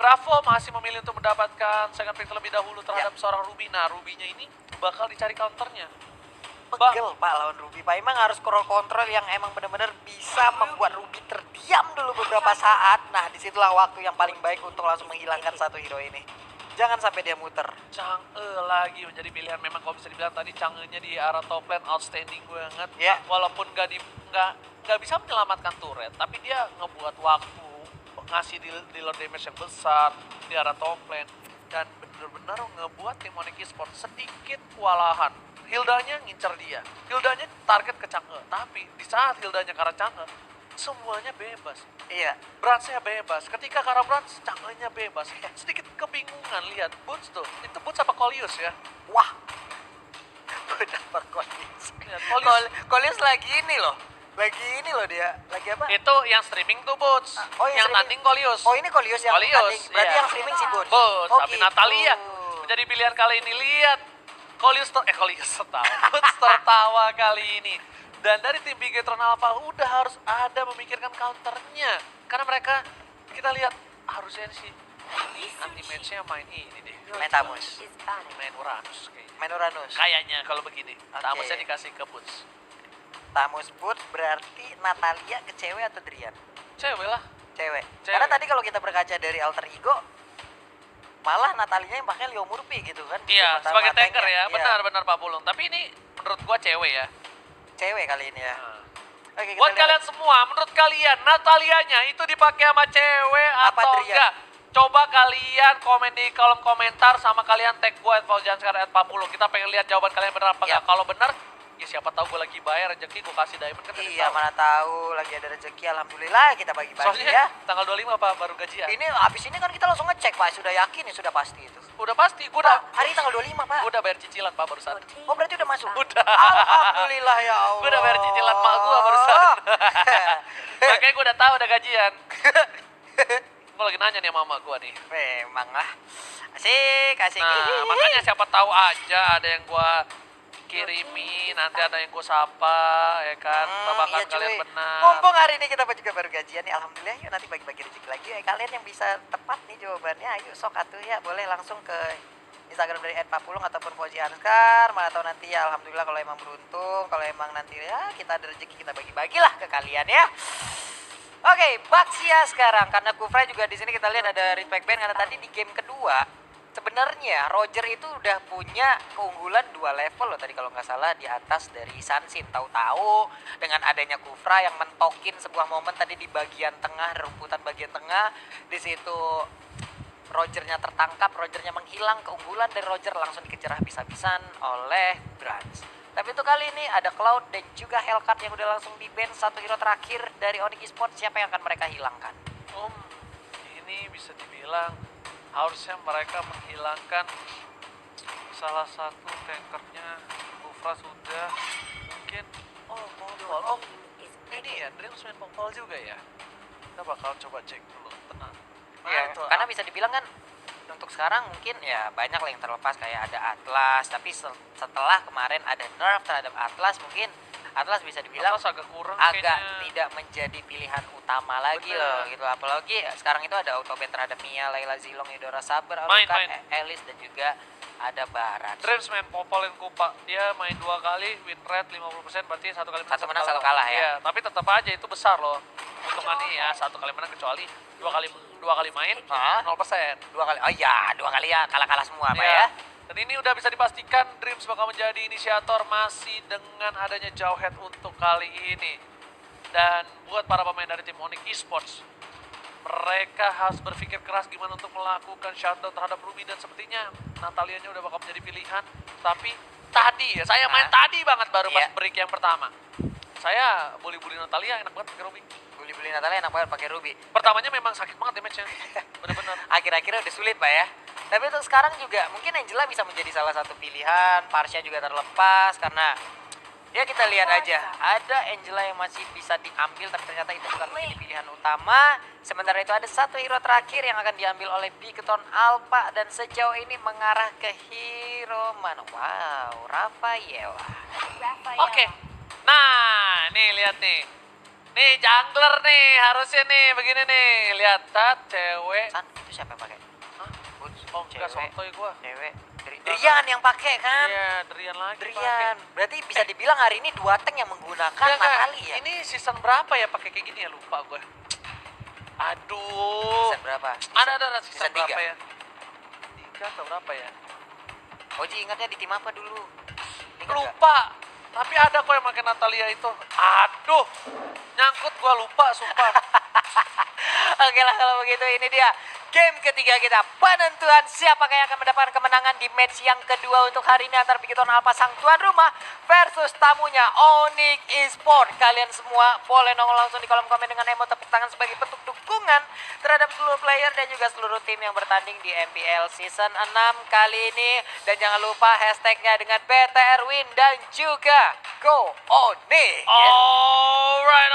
Bravo masih memilih untuk mendapatkan second pick terlebih dahulu terhadap seorang Ruby. Nah, Ruby-nya ini bakal dicari counternya. Pegel Pak lawan Ruby. Pak emang harus scroll control yang emang benar-benar bisa membuat Ruby terdiam dulu beberapa saat. Nah, disitulah waktu yang paling baik untuk langsung menghilangkan satu hero ini. Jangan sampai dia muter. Chang'e lagi menjadi pilihan. Memang kalau bisa dibilang tadi Chang'e-nya di arah top lane outstanding banget. Ya. Walaupun nggak bisa menyelamatkan turret, tapi dia ngebuat waktu, ngasih dealer damage yang besar di arah top lane, dan bener-bener ngebuat tim Onyx Esports sedikit kewalahan. Hildanya ngincer dia, Hildanya target ke Chang'e, tapi di saat Hildanya ke arah Chang'e, semuanya bebas. Iya. Bransnya bebas, ketika ke arah Brans, Chang'e-nya bebas. Sedikit kebingungan, lihat Boots tuh, itu Boots apa Coleus ya? Wah. Benar Coleus. Lihat, Coleus. Coleus lagi ini loh. Lagi ini loh dia. Lagi apa? Itu yang streaming tuh Boots, Oh, yang yang streaming. tanding Coleus. Oh, ini Coleus yang Coleus, tanding. Berarti iya. yang streaming si Boots. Boots, Oh, tapi gitu. Natalia menjadi pilihan kali ini. Lihat, Coleus tertawa, Boots tertawa kali ini. Dan dari tim Bigetron Alpha udah harus ada memikirkan counternya. Karena mereka, kita lihat harusnya sih anti-match-nya main ini deh. Main Tamus. Main Uranus kayaknya. Main Uranus. Kayaknya kalau begini, Oke. Tamusnya dikasih ke Boots. Tamus Boots berarti Natalia ke cewek atau Drian? Cewek lah. Cewek. Cewek. Karena tadi kalau kita berkaca dari alter ego, malah Natalinya yang pakai Leo Murphy gitu kan. Iya, Mata- sebagai matanya. tanker ya, Iya. benar-benar Pak Pulung. Tapi ini menurut gua cewek ya. Cewek kali ini ya. Nah. Oke, kita Buat lihat. kalian semua, menurut kalian Natalianya itu dipakai sama cewek Apa atau Drian? enggak? Coba kalian komen di kolom komentar sama kalian tag gue @fauzianskar@40. Kita pengen lihat jawaban kalian benar apa Iya. enggak. Kalau benar, ya siapa tahu gue lagi bayar rezeki gue kasih diamond kan. Iya, mana tahu lagi ada rezeki, alhamdulillah kita bagi-bagi Soalnya ya. tanggal 25 Pak baru gajian. Ini abis ini kan kita langsung ngecek Pak, sudah yakin ya sudah pasti itu. Udah pasti, gue Pak, udah hari tanggal 25 Pak. gua udah bayar cicilan Pak barusan. Oh berarti udah masuk? Udah. Alhamdulillah ya Allah. Gue udah bayar cicilan mak gue barusan. Makanya gue udah tahu udah gajian. Gue lagi nanya nih sama mama gue nih. Memang lah. Asik, asik. Nah, makanya siapa tahu aja ada yang gua kirimi, nanti ada yang gua sapa, ya kan? Tebakan iya, kalian cuy. benar. Mumpung hari ini kita juga baru gajian nih, alhamdulillah yuk nanti bagi-bagi rezeki lagi. Kalian yang bisa tepat nih jawabannya, ayo sok atuh ya, boleh langsung ke Instagram dari @papulung ataupun Fauzi Anskar. Mana tahu nanti ya, alhamdulillah kalau emang beruntung, kalau emang nanti ya kita ada rezeki kita bagi-bagilah ke kalian ya. Oke, Baxia sekarang karena Kufra juga di sini kita lihat ada respect band karena tadi di game kedua sebenarnya Roger itu udah punya keunggulan 2 level loh tadi kalau nggak salah di atas dari Sunsin. Tahu-tahu dengan adanya Kufra yang mentokin sebuah momen tadi di bagian tengah, rumputan bagian tengah, di situ Rogernya tertangkap, Rogernya menghilang, keunggulan dari Roger langsung dikejar habis-habisan oleh Brans. Tapi itu kali ini ada Cloud dan juga Hellcat yang udah langsung di-ban satu hero terakhir dari Onyx Esports. Siapa yang akan mereka hilangkan? Ini bisa dibilang harusnya mereka menghilangkan salah satu tankernya. Kufra sudah mungkin ini ya Dreams main Popol juga ya. Kita bakal coba cek dulu, tenang. Ya, itu karena bisa dibilang kan untuk sekarang mungkin ya banyak lah yang terlepas kayak ada Atlas, tapi setelah kemarin ada nerf terhadap Atlas mungkin Atlas bisa dibilang Atlas agak kurang agak kayaknya. tidak menjadi pilihan utama lagi loh gitu, apalagi sekarang itu ada autoban terhadap Mia, Layla Zilong, Eudora Saber, Alukan, Elis dan juga ada Barat. Dreams main Popolin Kupa, dia main 2 kali, win rate 50%, berarti 1 kali menang, Satu menang, satu kalah ya. Iya, tapi tetap aja itu besar loh hitungannya ya, 1 kali menang kecuali 2 kali main 0%. 2 kali, oh iya 2 kali ya kalah-kalah semua Pak Iya. ya. Dan ini udah bisa dipastikan Dreams bakal menjadi inisiator masih dengan adanya Jawhead untuk kali ini. Dan buat para pemain dari tim Onyx Esports, mereka harus berpikir keras gimana untuk melakukan shutdown terhadap Ruby, dan sepertinya Natalianya udah bakal menjadi pilihan. Tapi tadi ya, saya main tadi banget baru pas break yang pertama. Saya bully-bully Natalia enak banget pakai Ruby. Bully-bully Natalia enak banget pakai Ruby. Pertamanya memang sakit banget damage-nya. Bener-bener. Akhir-akhirnya udah sulit Pak ya. Tapi untuk sekarang juga mungkin Angela bisa menjadi salah satu pilihan. Parsha juga terlepas karena ya kita lihat aja ada Angela yang masih bisa diambil, tapi ternyata itu bukan menjadi pilihan utama. Sementara itu ada satu hero terakhir yang akan diambil oleh Bigetron Alpha dan sejauh ini mengarah ke hero mana? Wow, Rafael. Oke. Nah, nih lihat nih. Nih jungler nih, harusnya nih begini nih. Lihat, cewek. San, itu siapa yang pakai? Hah? Boots, Oh enggak, cewek, sotoy gua. cewek. Drian yang pakai kan? Iya, Drian lagi Drian. Berarti bisa dibilang hari ini 2 tank yang menggunakan Natali ya? Ini season berapa ya pakai kayak gini ya, lupa gue. Aduh. Season berapa? Ada season Season berapa 3. ya? 3 atau berapa ya? Oji ingatnya di tim apa dulu? Ingat nggak? Lupa. Tapi ada kok yang pakai Natalia itu. Aduh. Nyangkut gua lupa sumpah. Oke lah kalau begitu ini dia game ketiga kita, penentuan siapakah yang akan mendapatkan kemenangan di match yang kedua untuk hari ini antara Pikiton Alpha sang tuan rumah versus tamunya Onyx Esports. Kalian semua boleh nongol langsung di kolom komen dengan emot tepuk tangan sebagai bentuk dukungan terhadap seluruh player dan juga seluruh tim yang bertanding di MPL Season 6 kali ini. Dan jangan lupa hashtagnya dengan BTRWin dan juga Go Onyx. Alright.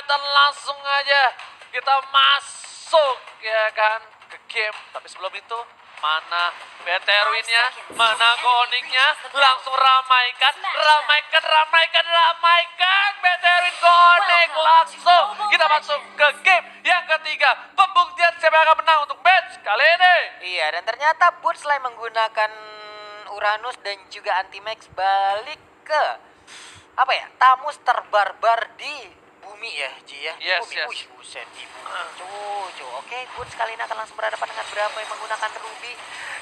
Dan langsung aja kita masuk ya kan ke game. Tapi sebelum itu mana BTRWin-nya, mana Gonik-nya, langsung ramaikan BTRWin Gonik. Langsung kita masuk ke game yang ketiga. Pembuktian siapa yang akan menang untuk match kali ini. Iya, dan ternyata Boots selain menggunakan Uranus dan juga Antimax balik ke apa ya, Tamus terbarbar di bumi ya, Ji ya. Di Yes, bumi. yes. Wih, buset di bumi. Cuy. Oke, Boots kali ini akan langsung berhadapan dengan Bravo yang menggunakan Ruby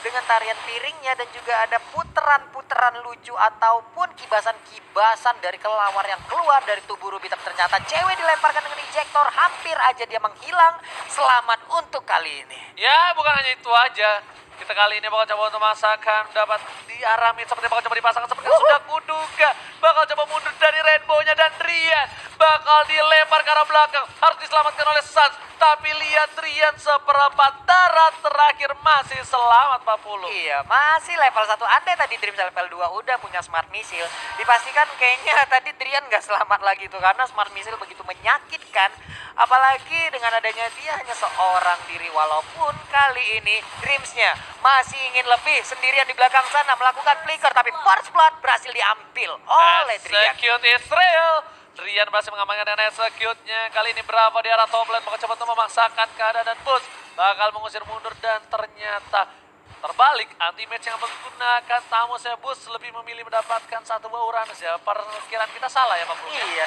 dengan tarian piringnya dan juga ada putaran-putaran lucu ataupun kibasan-kibasan dari kelawar yang keluar dari tubuh Ruby. Tapi ternyata cewek dilemparkan dengan ejector, hampir aja dia menghilang. Selamat untuk kali ini. Ya, bukan hanya itu aja. Kita kali ini bakal coba untuk masakan dapat diaramin seperti bakal coba dipasangkan seperti yang sudah kuduga. Bakal coba mundur dari Rainbow-nya dan Drian bakal dilempar ke arah belakang. Harus diselamatkan oleh Sans. Tapi lihat Drian seperempat darat terakhir masih selamat 40. Iya, masih level 1. Andai tadi Dream level 2 udah punya smart missile, dipastikan kayaknya tadi Drian nggak selamat lagi tuh karena smart missile begitu menyakitkan. Apalagi dengan adanya dia hanya seorang diri, walaupun kali ini Dreams-nya masih ingin lebih, sendirian di belakang sana melakukan flicker, tapi first blood berhasil diambil oleh Drian. Execute Israel. Drian berhasil mengamankan dengan execute-nya. Kali ini Bravo di arah top lane bakal coba untuk memaksakan keadaan dan Boots bakal mengusir mundur dan ternyata terbalik. Anti-match yang menggunakan Tamusnya Boots lebih memilih mendapatkan satu buah Uranus ya. Perkiraan kita salah ya Pak Bro? Iya.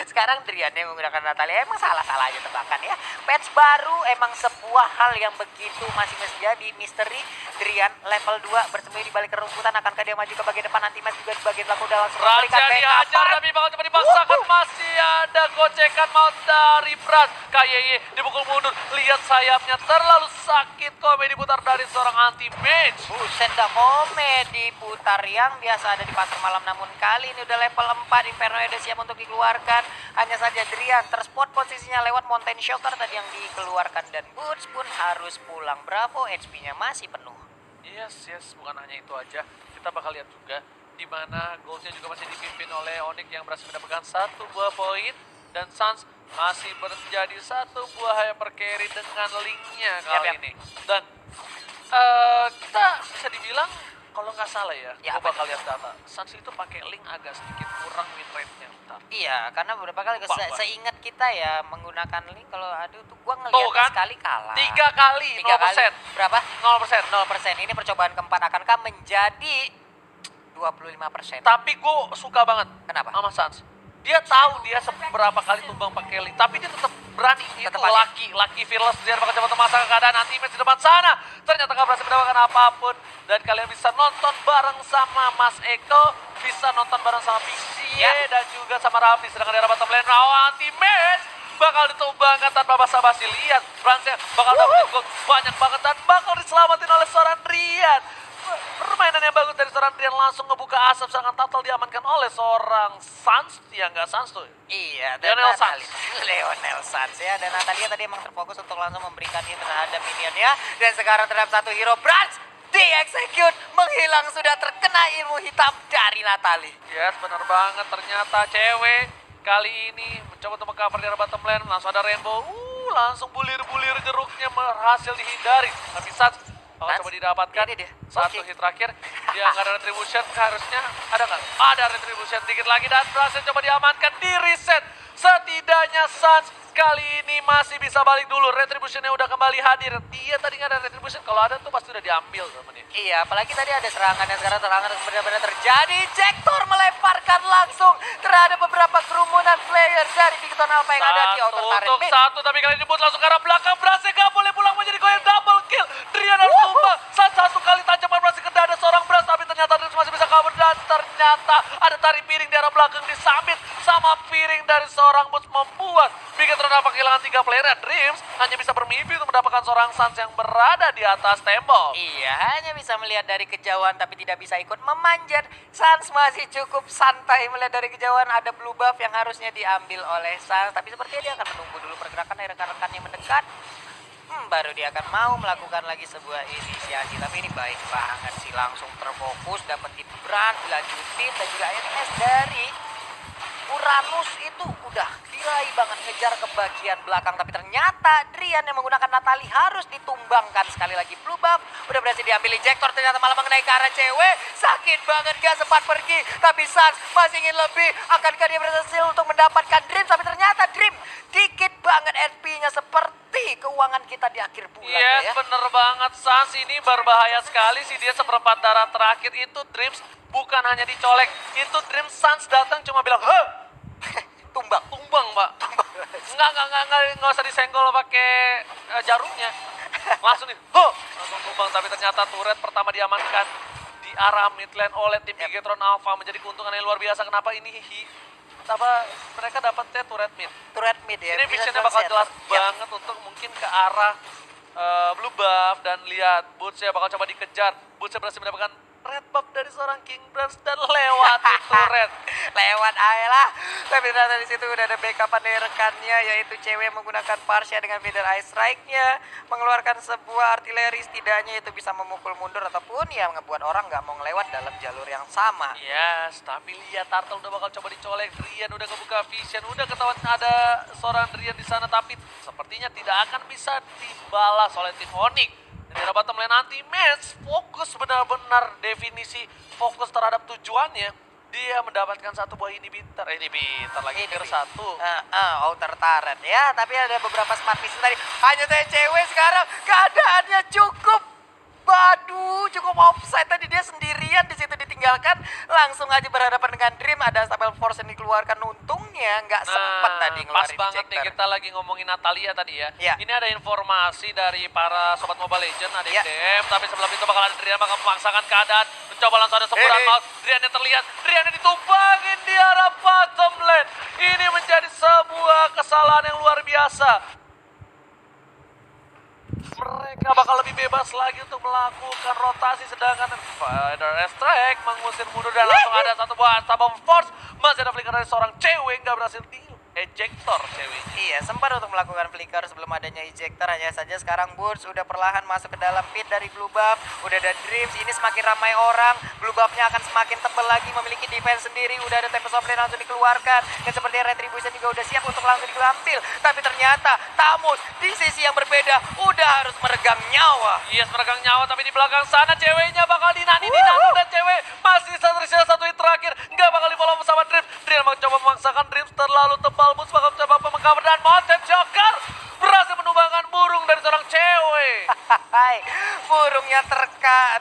Sekarang Drian yang menggunakan Natalia emang salah-salah aja tebakan ya. Patch baru emang sebuah hal yang begitu masih menjadi misteri. Drian level 2 bersembunyi di balik kerumputan. Akankah dia maju ke bagian depan? Anti-match juga di bagian belakang udah langsung memberikan Raja dihajar tapi bakal coba dipaksakan. Masih ada gocekan maut dari Pras. KYY dipukul mundur. Lihat sayapnya terlalu sakit. Komedi putar dari seorang anti-match. Buset dah, komedi putar yang biasa ada di pasar malam. Namun kali ini udah level 4. Inferno udah siap untuk dikeluarkan. Hanya saja Drian terspot posisinya lewat Mountain Shocker tadi yang dikeluarkan. Dan Boots pun harus pulang. Bravo, HP-nya masih penuh. Yes, bukan hanya itu aja. Kita bakal lihat juga di mana goalsnya juga masih dipimpin oleh Onyx yang berhasil mendapatkan satu buah poin. Dan Sans masih menjadi satu buah hyper carry dengan linknya kali Yap. ini. Dan kita bisa dibilang kalau nggak salah ya, Ya, gue bakal lihat data. Sans itu pakai link agak sedikit kurang win rate-nya. Bentar. Iya, karena beberapa kali seingat kita ya menggunakan link kalau aduh tuh gua Tuh ngeliat kan? sekali kalah. 3 kali, 0%. Berapa? 0%. 0%. Ini percobaan keempat, akankah menjadi 25%? Tapi gue suka banget Kenapa? sama Sans. Dia tahu dia seberapa kali tumbang pakai link, tapi dia tetap berani. Itu Tetap aja. laki fearless. Dia bakal coba memasang keadaan anti-match di depan sana. Ternyata gak berhasil mendapatkan apapun. Dan kalian bisa nonton bareng sama Mas Eko, bisa nonton bareng sama PCA Ya. dan juga sama Raffi. Sedangkan di arah bottom lane, anti-match bakal ditumbangkan tanpa basa-basi. Lihat, Fransnya bakal dapetin gold banyak banget dan bakal diselamatin oleh seorang Drian. Permainan yang bagus dari seorang Drian langsung ngebuka asap, sedangkan Tatal diamankan oleh seorang Sans. Ya nggak Sans tuh. Iya, dan Lionel Sans. Lionel Sans ya. Dan Natalia tadi emang terfokus untuk langsung memberikan hit terhadap minionnya. Dan sekarang terhadap satu hero Brans di-execute, menghilang, sudah terkena ilmu hitam dari Natali. Yes, benar banget. Ternyata cewek kali ini mencoba untuk meng-cover di arah bottom lane. Langsung ada Rainbow. Langsung bulir-bulir jeruknya berhasil dihindari. Tapi Sans bakal Sans, coba didapatkan. ini dia. Satu Oke. hit terakhir. Dia nggak ada retribution, harusnya ada nggak? Ada retribution dikit lagi dan berhasil coba diamankan di reset. Setidaknya Suns kali ini masih bisa balik dulu. Retributionnya udah kembali hadir. Dia tadi nggak ada retribution, kalau ada tuh pasti udah diambil temennya. Iya, apalagi tadi ada serangan dan sekarang serangan benar-benar terjadi. Jektor melemparkan langsung terhadap beberapa kerumunan player dari Bigton Alpha yang ada di auto turret untuk mid. satu, tapi kali ini Boots langsung ke arah belakang. Berhasil nggak boleh pulang menjadi koin double kill. Drian harus tumbang. Satu kali tajaman berhasil ke dada seorang Bras, tapi ternyata Dreams masih bisa kabur dan ternyata ada tarik piring di arah belakang disambit sama piring dari seorang Boots membuat Bigton Alpha kehilangan 3 player. Dreams hanya bisa bermimpi untuk mendapatkan seorang Suns yang berada di atas tembok. Iya, hanya bisa melihat dari kejauhan tapi tidak bisa ikut memanjat. Suns masih cukup santai melihat dari kejauhan. Ada blue buff yang harusnya diambil oleh Suns, tapi sepertinya dia akan menunggu dulu pergerakan dari rekan-rekannya mendekat. Baru dia akan mau melakukan lagi sebuah inisiasi. Tapi ini baik banget sih, langsung terfokus, dapetin brand, dilanjutin, dan juga ANS dari Uranus itu udah diraih banget ngejar ke bagian belakang. Tapi ternyata Drian yang menggunakan Natali harus ditumbangkan. Sekali lagi blue buff udah berhasil diambil injektor, ternyata malah mengenai ke arah cewek. Sakit banget, gak sempat pergi. Tapi Suns masih ingin lebih. Akankah dia berhasil untuk mendapatkan Dream? Tapi ternyata Dream dikit banget SP-nya, seperti keuangan kita di akhir bulan. Yes, ya. bener banget. Suns ini berbahaya sekali sih, dia seperempat darah terakhir itu Dreams bukan hanya dicolek, itu Dreams Suns datang cuma bilang, "Heh, Tumbang. tumbang, Mbak." Nggak usah disenggol pakai jarumnya. Langsung nih, "Huh," langsung tumbang. Tapi ternyata turret pertama diamankan di arah mid lane oleh tim Bigetron Alpha, menjadi keuntungan yang luar biasa. Kenapa ini mereka dapatnya turret mid. Turret mid ya. Ini visionnya bakal jelas banget untuk mungkin ke arah blue buff, dan lihat Boots ya bakal coba dikejar. Boots berhasil mendapatkan red buff dari seorang King Brands dan lewati turret. Lewat aja lah. Tapi ternyata di situ udah ada backupan dari rekannya, yaitu cewek menggunakan Parsha dengan middle eye strike-nya, mengeluarkan sebuah artileri, setidaknya itu bisa memukul mundur ataupun ya ngebuat orang nggak mau ngelewat dalam jalur yang sama. Yes, tapi lihat Turtle udah bakal coba dicolek. Drian udah kebuka vision, udah ketahuan ada seorang Drian di sana, tapi sepertinya tidak akan bisa dibalas oleh tim Onyx. Dan di bottom lane anti-match, fokus benar-benar definisi fokus terhadap tujuannya. Dia mendapatkan satu buah inhibitor lagi tier 1. Outer turret ya, tapi ada beberapa smart vision tadi. Hanya saya cewek sekarang, keadaannya cukup. Waduh, cukup offside tadi, dia sendirian di situ ditinggalkan, langsung aja berhadapan dengan Dream. Ada Stable Force yang dikeluarkan, untungnya nggak sempet tadi pas ngeluarin banget nih, injector. kita lagi ngomongin Natalia tadi ya. Ya. Ini ada informasi dari para sobat Mobile Legends, ada Ya. DM, tapi sebelum itu bakal ada Drian bakal memaksakan keadaan, mencoba langsung ada semburan maut. Drian yang terlihat, Drian yang ditumbangin di arah bottom lane. Ini menjadi sebuah kesalahan yang luar biasa. Mereka bakal lebih bebas lagi untuk melakukan rotasi, sedangkan Spider Strike mengusir mundur dan langsung ada satu buah Stable Force. Masih ada flicker dari seorang cewek, nggak berhasil di ejector ceweknya. Iya, sempat untuk melakukan flicker sebelum adanya ejector. Hanya saja sekarang Boots udah perlahan masuk ke dalam pit dari blue buff. Udah ada Dreams, ini semakin ramai orang. Blue buffnya akan semakin tebal lagi, memiliki defense sendiri. Udah ada Tempest of Rain langsung dikeluarkan. Dan sepertinya Retribution juga udah siap untuk langsung diambil. Tapi ternyata Tamus di sisi yang berbeda udah harus meregang nyawa. Yes, meregang nyawa, tapi di belakang sana ceweknya bakal dinani dan cewek masih tersisa satu hit terakhir. Nggak bakal di-follow sama Dreams. Dreams mencoba memaksakan Dreams terlalu tebal. Boots bakal coba mengcover dan Mountain Joker berhasil menumbangkan burung dari seorang cewek. Hai, burungnya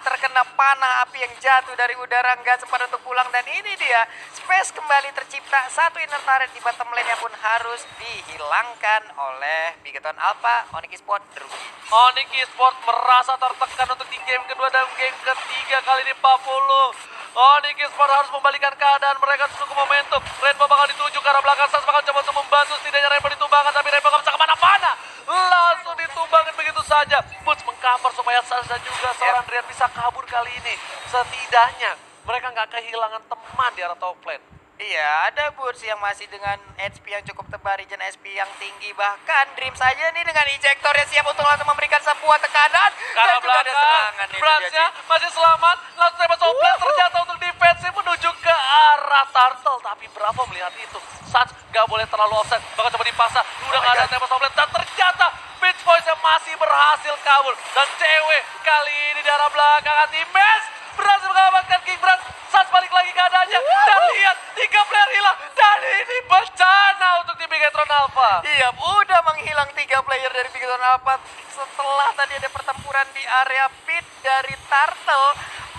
terkena panah api yang jatuh dari udara, nggak sempat untuk pulang. Dan ini dia, space kembali tercipta. Satu inner turret di bottom lane-nya pun harus dihilangkan oleh Bigetron Alpha. Onyx Esports rugi. Onyx Esports merasa tertekan untuk di game kedua dan game ketiga kali ini 40. Onyx Esports harus membalikan keadaan, mereka cukup momentum. Rainbow bakal dituju ke arah belakang, Suns bakal coba untuk membantu, setidaknya Rainbow ditumbangkan, tapi Rainbow gak bisa kemana-mana. Langsung ditumbangkan begitu saja. Boots mengcover supaya Suns dan juga seorang Drian bisa kabur kali ini. Setidaknya mereka nggak kehilangan teman di arah top lane. Iya, ada Boots yang masih dengan HP yang cukup tebal, regen SP yang tinggi. Bahkan Dream saja nih dengan injektornya siap untuk langsung memberikan sebuah tekanan. Karena Dan juga ada serangan nih. Bransnya masih selamat, langsung tembak soplet terjatuh untuk defensif menuju ke arah Turtle. Tapi Bravo melihat itu, Suns gak boleh terlalu offset, bakal coba dipasang. Udah gak ada tembak soplet dan ternyata Beach Boys yang masih berhasil kabur. Dan cewek kali ini di arah belakang anti-match berhasil mengamankan mendapatkan King Brand. Sans balik lagi keadaannya. Dan lihat 3 player hilang. Dan ini bencana untuk tim Bigetron Alpha. Iya, udah menghilang 3 player dari Bigetron Alpha setelah tadi ada pertempuran di area pit dari Turtle.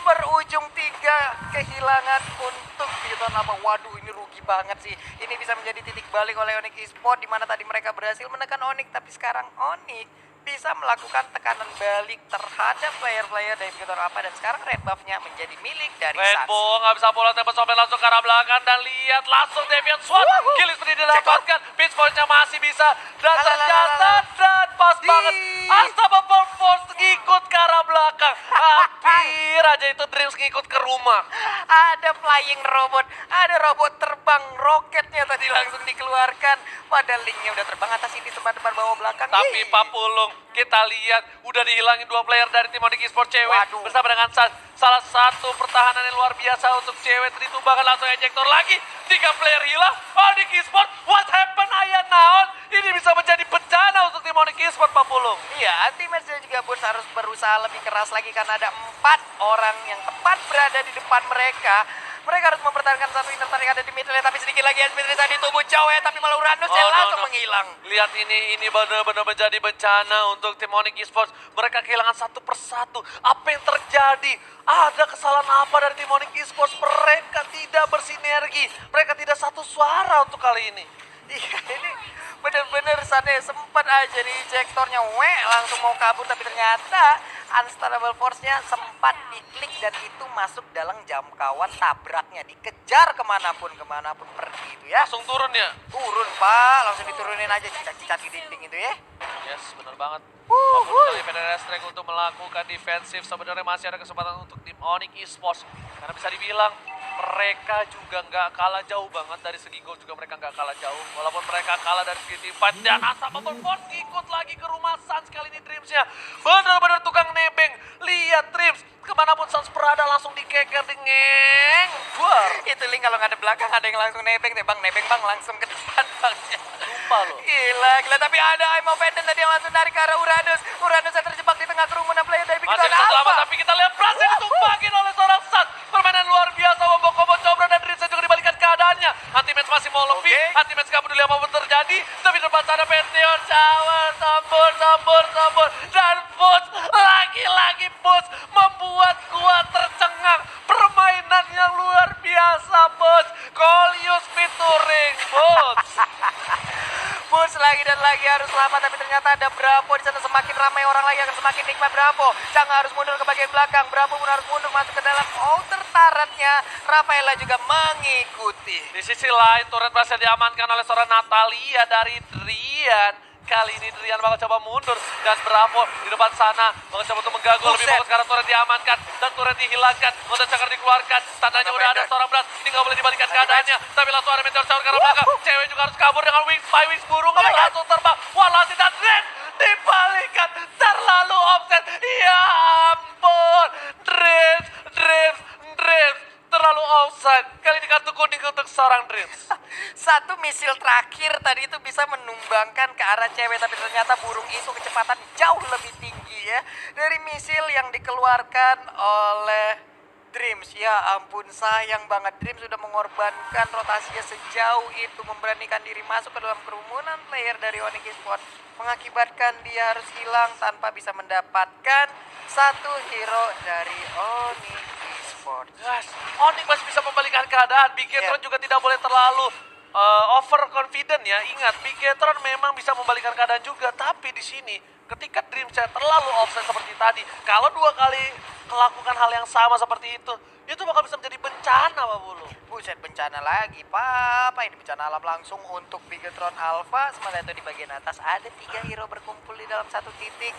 Berujung 3 kehilangan untuk Bigetron Alpha. Waduh, ini rugi banget sih. Ini bisa menjadi titik balik oleh Onyx Esports, di mana tadi mereka berhasil menekan Onyx, tapi sekarang Onyx bisa melakukan tekanan balik terhadap player-player dari Bigetron Alpha, dan sekarang red buff-nya menjadi milik dari Sans. Rainbow nggak bisa bola tembak sampai langsung ke arah belakang dan lihat langsung Deviant Swat. Kill istri didapatkan, pitch point-nya masih bisa dan ternyata dan pas banget Unstoppable Force ngikut ke arah belakang. Hampir aja itu Dreams ngikut ke rumah. Ada flying robot, ada robot terbang, roketnya tadi langsung dikeluarkan. Padahal linknya udah terbang atas ini, depan bawah belakang. Tapi Pak Pulung, kita lihat udah dihilangin 2 player dari tim Onyx Esports cewek. Waduh. Bersama dengan Sans. Salah satu pertahanan yang luar biasa untuk cewek. Ditumbangkan langsung ejector lagi. 3 player hilang. Onyx Esports, what happened ayah naon? Ini bisa menjadi bencana untuk tim Onyx Esports, Pak Pulung. Iya, tim Mercy dan juga Burs harus berusaha lebih keras lagi karena ada 4 orang yang tepat berada di depan mereka. Mereka harus mempertahankan satu inner yang ada di mid lane, tapi sedikit lagi Asmitri tadi tubuh jauh ya, tapi malah Uranus yang langsung menghilang. Lihat ini benar-benar menjadi bencana untuk tim Onyx Esports. Mereka kehilangan satu persatu. Apa yang terjadi? Ada kesalahan apa dari tim Onyx Esports? Mereka tidak bersinergi. Mereka tidak satu suara untuk kali ini. Iya, ini bener-bener sana sempat aja nih ejektornya langsung mau kabur, tapi ternyata Unstoppable Force-nya sempat diklik dan itu masuk dalam jangkauan tabraknya, dikejar kemanapun pergi itu ya. Langsung turun ya? Turun Pak, langsung diturunin aja cicat-cicat di dinding itu ya. Yes, benar banget. Dari PDRS Strike untuk melakukan defensif, sebenarnya masih ada kesempatan untuk tim Onyx Esports. Karena bisa dibilang mereka juga nggak kalah jauh banget dari segi gol, juga mereka nggak kalah jauh. Walaupun mereka kalah dari segi tim fight, dan Unstoppable Force ikut lagi ke rumah Sans kali ini Dreams-nya. Bener-bener tukang nebeng. Lihat Dreams, kemanapun Sans berada langsung dikeker, dingeng. Itu link kalau nggak ada belakang ada yang langsung nebeng bang langsung ke depan bang. Lupa loh. Gila, tapi ada Imo Venden tadi yang langsung dari ke arah Uranus. Uranus yang terjebak di tengah kerumunan player dari Masih Bigetron bisa selamat, Alpha. tapi kita lihat berhasil ditumpakin oleh seorang Sans. Permainan luar biasa, combo Cobra dan Dreams juga dibalikan keadaannya. Anti-match masih mau lebih, anti-match gak peduli apapun terjadi. Tapi depan sana Pantheon Shower, sambur. Dan Boots, lagi-lagi Boots membuat gua tercengang. Permainan yang luar biasa Boots. Coleus featuring Boots. Boots lagi dan lagi harus selamat, tapi ternyata ada Bravo di sana. Semakin ramai orang lagi akan semakin nikmat Bravo. Jangan harus mundur ke bagian belakang. Bravo pun harus mundur masuk ke dalam outer turretnya. Rafaela juga mengikuti. Di sisi lain, turret berhasil diamankan oleh seorang Natalia dari Drian. Kali ini Drian bakal coba mundur dan Bravo di depan sana bakal coba untuk mengganggu. Lebih bagus karena turret diamankan dan turret dihilangkan. Untuk Cakar dikeluarkan, tandanya udah ada seorang Blast. Ini gak boleh dibalikan keadaannya, tapi langsung ada Meteor Shower ke arah belakang. Cewek juga harus kabur dengan Wings by Wings burung. Langsung terbang, walasi dan Dream dibalikan. Terlalu offset, ya ampun. Dreams terlalu offside. Kali ini kartu kuning untuk seorang Dreams. Satu misil terakhir tadi itu bisa menumbangkan ke arah cewek, tapi ternyata burung itu kecepatan jauh lebih tinggi ya dari misil yang dikeluarkan oleh Dreams. Ya ampun, sayang banget Dreams sudah mengorbankan rotasinya sejauh itu, memberanikan diri masuk ke dalam kerumunan player dari Onyx Esports, mengakibatkan dia harus hilang tanpa bisa mendapatkan satu hero dari Onyx Esports. Yes, Onyx masih bisa membalikan keadaan. Bigetron juga tidak boleh terlalu overconfident ya. Ingat, Bigetron memang bisa membalikan keadaan juga, tapi di sini ketika Dream saya terlalu offset seperti tadi, kalau 2 kali melakukan hal yang sama seperti itu bakal bisa menjadi bencana, Pak Bulu. Buset, bencana lagi, Pak. Ini bencana alam langsung untuk Bigetron Alpha. Sementara itu di bagian atas ada 3 hero berkumpul di dalam satu titik.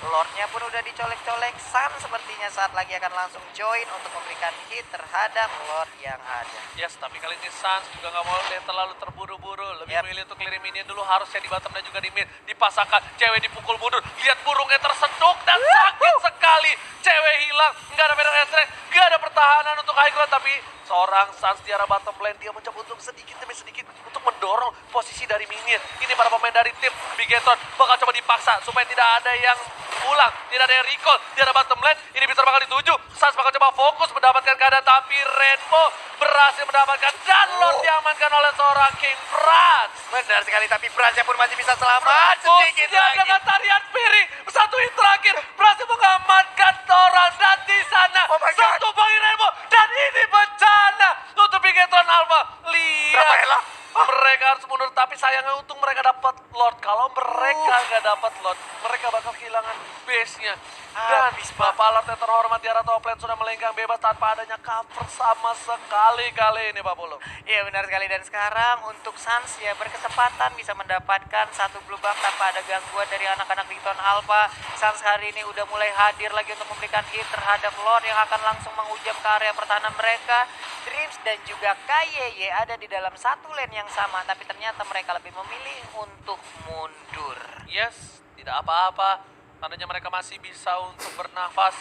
Lordnya pun udah dicolek-colek. Sun sepertinya saat lagi akan langsung join untuk memberikan hit terhadap Lord yang ada. Yes, tapi kali ini Sans juga nggak mau lihat terlalu terburu-buru. Lebih milih untuk clear minion dulu, harusnya di bottom dan juga di mid. Dipasangkan, cewek dipukul mundur. Lihat burungnya terseduk dan sakit sekali. Cewek hilang, nggak ada better strike, nggak ada pertahanan untuk high ground. Tapi seorang Sans di arah bottom lane, dia mencoba untuk sedikit demi sedikit untuk mendorong mendorong posisi dari minion. Ini para pemain dari tim Bigetron bakal coba dipaksa supaya tidak ada yang pulang, tidak ada yang recall, tidak ada bottom lane. Ini bisa bakal dituju. Sans bakal coba fokus mendapatkan keadaan, tapi Rainbow berhasil mendapatkan dan Lord diamankan oleh seorang King Franz. Benar sekali, tapi Franznya pun masih bisa selamat sedikit Dia lagi. dengan tarian piring, satu hit terakhir berhasil mengamankan orang dan di sana Oh my God. satu bagi Rainbow dan ini bencana untuk Bigetron Alpha. Rafaela. Lihat. Mereka harus mundur, tapi sayangnya untung mereka dapat Lord. Kalau mereka nggak dapat Lord, mereka bakal kehilangan base-nya. Dan Habis, Pak. Bapak Lord yang terhormat di arah top lane sudah melenggang bebas tanpa adanya cover sama sekali kali ini Pak Polo. Iya benar sekali, dan sekarang untuk Sans ya berkesempatan bisa mendapatkan satu blue buff tanpa ada gangguan dari anak-anak Bigetron Alpha. Sans hari ini udah mulai hadir lagi untuk memberikan hit terhadap Lord yang akan langsung menghujam ke area pertahanan mereka. Dreams dan juga KYY ada di dalam satu lane yang sama, tapi ternyata mereka lebih memilih untuk mundur. Yes, tidak apa-apa. Tandanya mereka masih bisa untuk bernafas.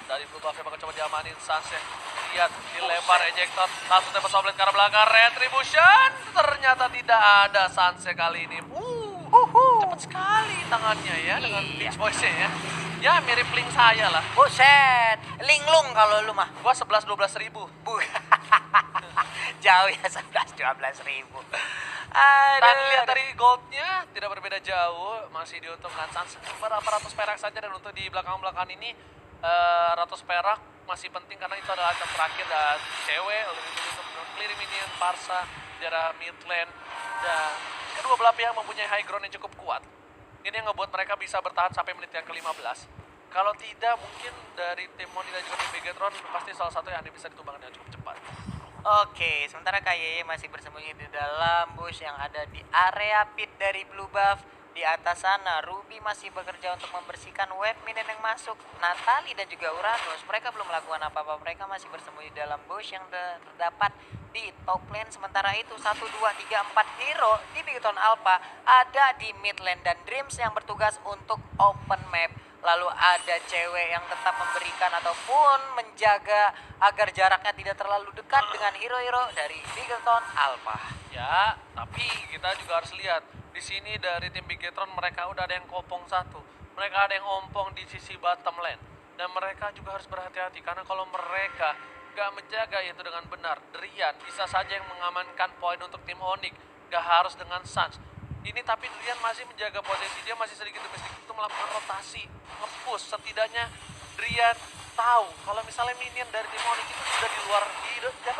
Dari blue buff yang bakal coba diamanin Sans ya. Lihat, dilempar ejector. Langsung tembak softblade ke arah belakang. Retribution. Ternyata tidak ada Sans kali ini. Cepat sekali tangannya ya dengan Iya. Beach Boys-nya ya. Ya mirip link saya lah. Buset, linglung kalau lu mah. Gua 11-12 ribu. Jauh ya, 11-12 ribu. Dan lihat dari goldnya tidak berbeda jauh, masih diuntungkan Sans berapa ratus perak saja, dan untuk di belakang-belakang ini ratus perak masih penting karena itu adalah item terakhir dan cewek lebih dulu untuk clear minion Parsa di arah mid lane, dan kedua belah pihak mempunyai high ground yang cukup kuat. Ini yang ngebuat mereka bisa bertahan sampai menit yang ke-15. Kalau tidak mungkin dari tim Moni dan juga tim Bigetron pasti salah satu yang bisa ditumbangkan dengan cukup cepat. Oke, sementara KYY masih bersembunyi di dalam bush yang ada di area pit dari blue buff. Di atas sana, Ruby masih bekerja untuk membersihkan wave minion yang masuk. Natali dan juga Uranus, mereka belum melakukan apa-apa. Mereka masih bersembunyi di dalam bush yang terdapat di top lane. Sementara itu, 1, 2, 3, 4 hero di Bigetron Alpha ada di mid lane. Dan Dreams yang bertugas untuk open map. Lalu ada cewek yang tetap memberikan ataupun menjaga agar jaraknya tidak terlalu dekat dengan hero-hero dari Bigetron Alpha. Ya, tapi kita juga harus lihat di sini dari tim Bigetron mereka udah ada yang kopong satu, mereka ada yang ompong di sisi bottom lane, dan mereka juga harus berhati-hati karena kalau mereka gak menjaga itu dengan benar, Drian bisa saja yang mengamankan poin untuk tim Onyx, gak harus dengan Sans. Ini tapi Drian masih menjaga posisi, dia masih sedikit demi sedikit itu melakukan rotasi, nge-push. Setidaknya Drian tahu kalau misalnya minion dari tim Onyx itu sudah di luar,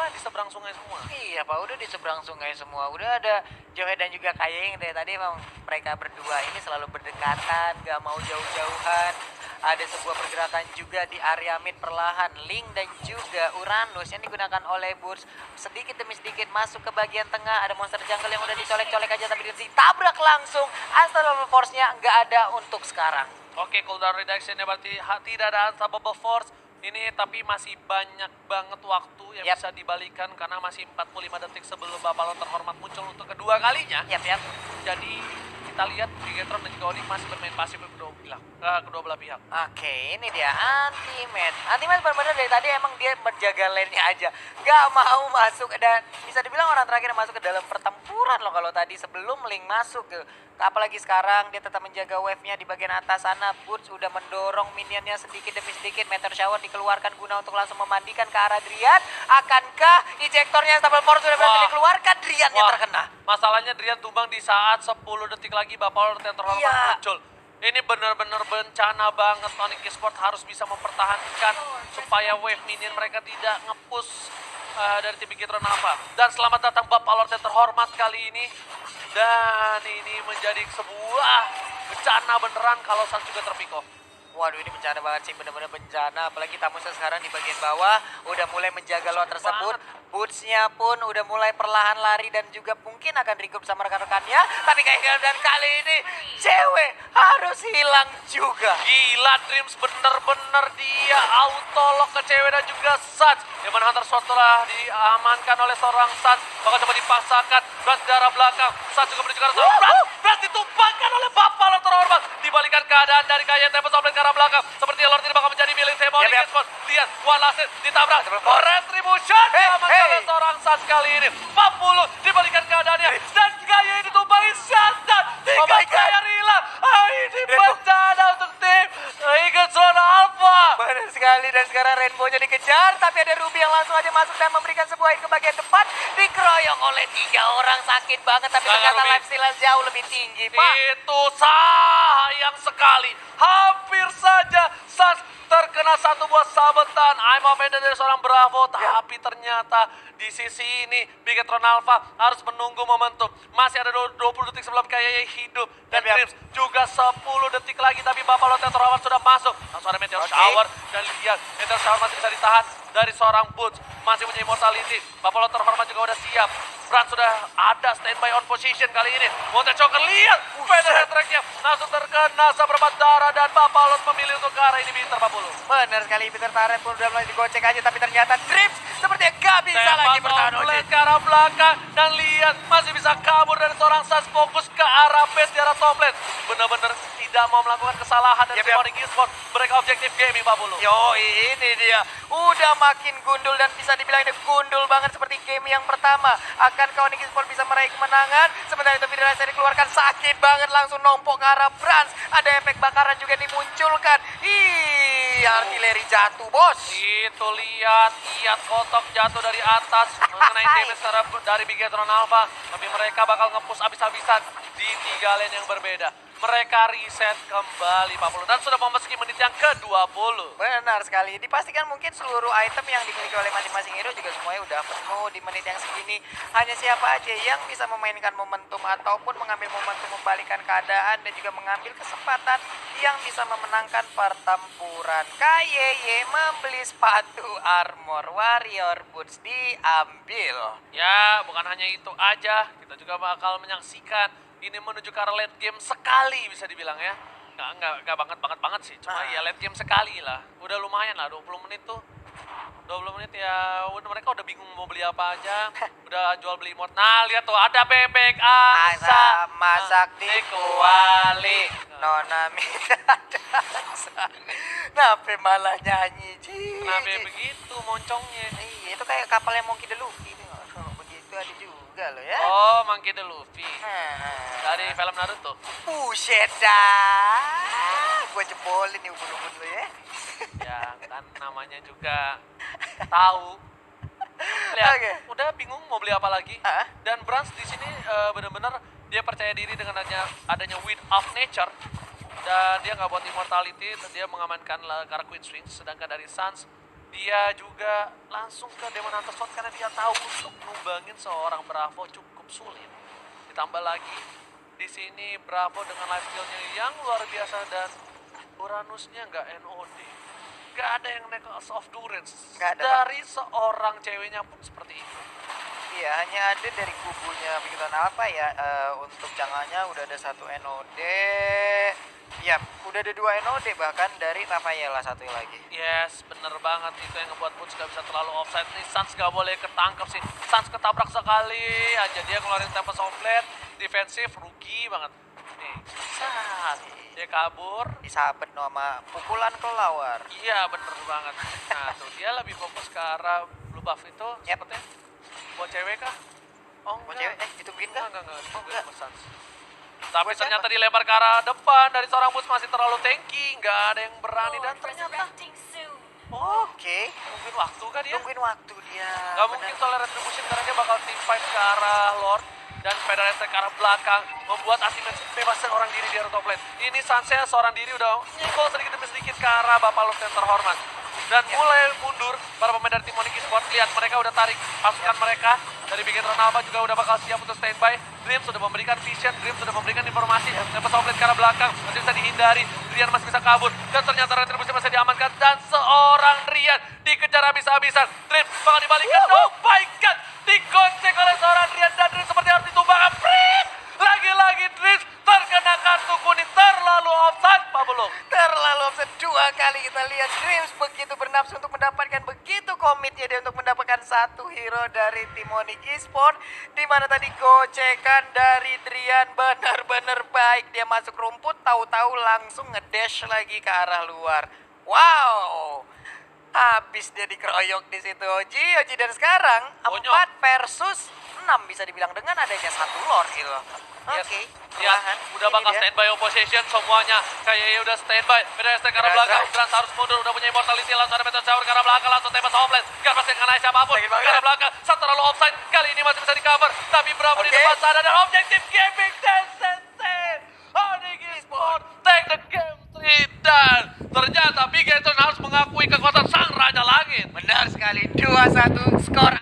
di seberang sungai semua. Iya Pak, udah di seberang sungai semua. Udah ada Johe dan juga Kayeng dari tadi emang mereka berdua ini selalu berdekatan, gak mau jauh-jauhan. Ada sebuah pergerakan juga di area mid perlahan. Link dan juga Uranus yang digunakan oleh Burst sedikit demi sedikit masuk ke bagian tengah. Ada monster jungle yang udah dicolek-colek aja tapi ditabrak langsung. Unstoppable Force-nya nggak ada untuk sekarang. Oke, cooldown reduction-nya berarti tidak ada Unstoppable Force. Ini tapi masih banyak banget waktu yang bisa dibalikan karena masih 45 detik sebelum Bapak Lord terhormat muncul untuk kedua kalinya. Yap. Jadi kita lihat Bigetron dan juga Onyx masih bermain pasif kedua belah pihak. Oke, ini dia Anti-Man. Anti-Man benar-benar dari tadi emang dia menjaga lane-nya aja. Gak mau masuk, dan bisa dibilang orang terakhir yang masuk ke dalam pertempuran loh kalau tadi sebelum Link masuk ke. Apalagi sekarang dia tetap menjaga wave-nya di bagian atas sana. Boots udah mendorong minionnya sedikit demi sedikit. Meteor Shower dikeluarkan guna untuk langsung memandikan ke arah Drian. Akankah ejektornya Unstoppable Force sudah berhasil dikeluarkan? Drian yang terkena. Masalahnya Drian tumbang di saat 10 detik lagi Bapak Lord yang terhormat muncul. Ini benar-benar bencana banget. Onyx Esports harus bisa mempertahankan supaya wave minion mereka tidak nge-push dari tim Bigetron Alpha. Dan selamat datang Bapak Lord yang terhormat kali ini. Dan ini menjadi sebuah bencana beneran kalau Sans juga terpiko. Waduh, ini bencana banget sih, bener-bener bencana. Apalagi Tamusa sekarang di bagian bawah udah mulai menjaga lot tersebut. Bootsnya pun udah mulai perlahan lari dan juga mungkin akan recoup sama rekan-rekannya. Tapi kayak dan kali ini cewek harus hilang juga. Gila, Dreams bener-bener dia autolock ke cewek dan juga Sans. Di mana Hunter Sword telah diamankan oleh seorang Sans. Bakal coba dipaksakan. Dan dari belakang, Sans juga menuju ke arah seorang Brans ditumpangkan oleh Buffalo terhormat. Dibalikan keadaan dari Kaye Tempest Offlane ke arah belakang. Seperti Lord ini bakal menjadi milik Demonic Esports. Lihat, Wallace ditabrak. Retribution diamankan oleh seorang Suns kali ini. 40 dibalikan keadaannya. Dan Kaye ditumpangi Shazam. 3 player hilang. Ini bencana untuk tim Eagles Zona Alpha. Benar sekali, dan sekarang Rainbow-nya dikejar, tapi ada Ruby yang langsung aja masuk dan memberikan sebuah hit ke bagian depan. Dikeroyok oleh 3 orang, sakit banget, tapi ternyata lifesteal jauh lebih tinggi, Pak. Itu sayang sekali. Hampir saja Suns terkena satu buah sabetan. I'm offended dari seorang Bravo, tapi ternyata di sisi ini Bigetron Alpha harus menunggu momentum. Masih ada 20 detik sebelum Kaye hidup. Dan Dreams juga 10 detik lagi, tapi Buffalo terhormat sudah masuk. Langsung ada Meteor Shower, dan lihat Meteor Shower masih bisa ditahan dari seorang Boots. Masih punya Immortality. Buffalo terhormat juga udah siap. Brand sudah ada standby on position kali ini. Monte Choker, lihat Feather Head Track-nya langsung terkena seperempat darah, dan Buffalo memilih untuk ke arah ini Peter 40. Benar sekali, Peter Turret pun udah mulai digocek aja, tapi ternyata Dreams sepertinya gak bisa lagi bertahan. Ke arah belakang, dan lihat masih bisa kabur dari seorang Suns, fokus ke arah base di arah top lane. Benar-benar tidak mau melakukan kesalahan dari Demonic Esports. Mereka objektif gaming, Pak Bulu. Yo, ini dia. Udah makin gundul, dan bisa dibilang ini gundul banget seperti game yang pertama. Akankah Onyx Esports bisa meraih kemenangan? Sementara itu Vidalize dikeluarkan, sakit banget, langsung nombok ke arah Brans. Ada efek bakaran juga dimunculkan. Artileri jatuh, bos. Itu lihat kotok jatuh dari atas mengenai damage dari Bigetron Alpha. Tapi mereka bakal nge-push abis-abisan di 3 lane yang berbeda. Mereka reset kembali 40 dan sudah memasuki menit yang ke-20. Benar sekali. Dipastikan mungkin seluruh item yang dimiliki oleh masing-masing hero juga semuanya udah penuh di menit yang segini. Hanya siapa aja yang bisa memainkan momentum ataupun mengambil momentum, membalikan keadaan, dan juga mengambil kesempatan yang bisa memenangkan pertempuran. Kaye membeli sepatu armor Warrior Boots diambil. Ya, bukan hanya itu aja. Kita juga bakal menyaksikan ini menuju ke arah late game sekali, bisa dibilang ya. Nggak banget sih. Cuma ya late game sekali lah. Udah lumayan lah, 20 menit tuh. 20 menit ya, mereka udah bingung mau beli apa aja. Udah jual beli mod. Nah, lihat tuh ada bebek angsa. Masak di kuali. Nona minta dansa. Kenapa malah nyanyi, Ji? Kenapa begitu moncongnya? Iya, itu kayak kapalnya Monkey D. Luffy. Begitu ada juga loh ya. Oh, Monkey D. Luffy. Dari film Naruto. Buset dah. Gua jebolin nih ubun-ubun lo ya. Ya kan namanya juga tahu. Lihat, udah bingung mau beli apa lagi. Dan Brans di sini benar-benar dia percaya diri dengan adanya Wind of Nature, dan dia nggak buat Immortality, dan dia mengamankan ke arah Queen Swing. Sedangkan dari Suns, dia juga langsung ke Demon Hunter Sword karena dia tahu untuk numbangin seorang Bravo cukup sulit. Ditambah lagi di sini Bravo dengan life skill-nya yang luar biasa, dan Uranusnya nggak NOD. Nggak ada yang neck of durance dari seorang ceweknya pun seperti itu. Iya, hanya ada dari kubunya Bigetron Alpha ya. Untuk jangannya udah ada 1 NOD. Ya, udah ada 2 NOD bahkan dari Rafaela 1 lagi. Yes, bener banget. Itu yang ngebuat Boots gak bisa terlalu offside. Nih Suns gak boleh ketangkep sih. Suns ketabrak sekali aja. Dia ngeluarin Tempest Offlane. Defensif, rugi banget. Nih, saat dia kabur. Disabet sama pukulan kelawar. Iya, bener banget. Nah tuh, dia lebih fokus ke arah blue buff itu. Sepertinya buat cewek kah? Oh Buat enggak. cewek? Itu bikin kah? Enggak. Suns. Tapi ternyata dilempar ke arah depan dari seorang Boots, masih terlalu tanky, nggak ada yang berani, dan ternyata Oke. mungkin waktu kan dia? Tungguin waktu dia. Nggak mungkin soal retribution karena dia bakal team fight ke arah Lord, dan Federer ke arah belakang, membuat Asimet bebas seorang diri di arah top lane. Ini Sansea seorang diri udah nyenggol sedikit demi sedikit ke arah Bapak Lord yang terhormat. Dan mulai mundur para pemain dari tim Onyx Esports. Lihat, mereka udah tarik pasukan mereka. Dari Bigetron Alpha juga udah bakal siap untuk standby. Dream sudah memberikan vision, Dream sudah memberikan informasi. Tempest Offlane ke arah belakang, masih bisa dihindari. Rian masih bisa kabur, dan ternyata retribusi masih diamankan. Dan seorang Rian dikejar habis-habisan. Dream bakal dibalikan, oh my god, digocek oleh seorang Rian, dan Dream seperti harus ditumbangkan. Lagi-lagi Dream terkena kartu kuning, terlalu offside. offside, Pak Bulung. Terlalu offset 2 kali. Kita lihat Dreams begitu bernafsu untuk mendapatkan, begitu komitnya dia untuk mendapatkan satu hero dari tim Onyx Esport. Di mana tadi gocekan dari Drian benar-benar baik. Dia masuk rumput, tahu-tahu langsung ngedash lagi ke arah luar. Wow, habis dia dikeroyok di situ Oji. Dan sekarang Bonyok. 4 versus 6 bisa dibilang dengan adanya satu Lord gitu. Oke, Ya, perlahan. udah Ini bakal dia. standby opposition semuanya. Kayaknya udah standby. Beda ST ke arah belakang. Grans harus mundur. Udah punya immortality. Langsung ada meteor shower ke arah belakang. Langsung tembak toples. Gak pasti ngenai siapapun. Sakit Ke banget. arah belakang. Satu terlalu offside. Kali ini masih bisa di cover. Tapi Bravo di Oke. depan sana. Dan objektif gaming Tencent. Onyx Esport take the game 3. Dan ternyata Big Etron harus mengakui kekuatan sang Raja Langit. Benar sekali, 2-1 skor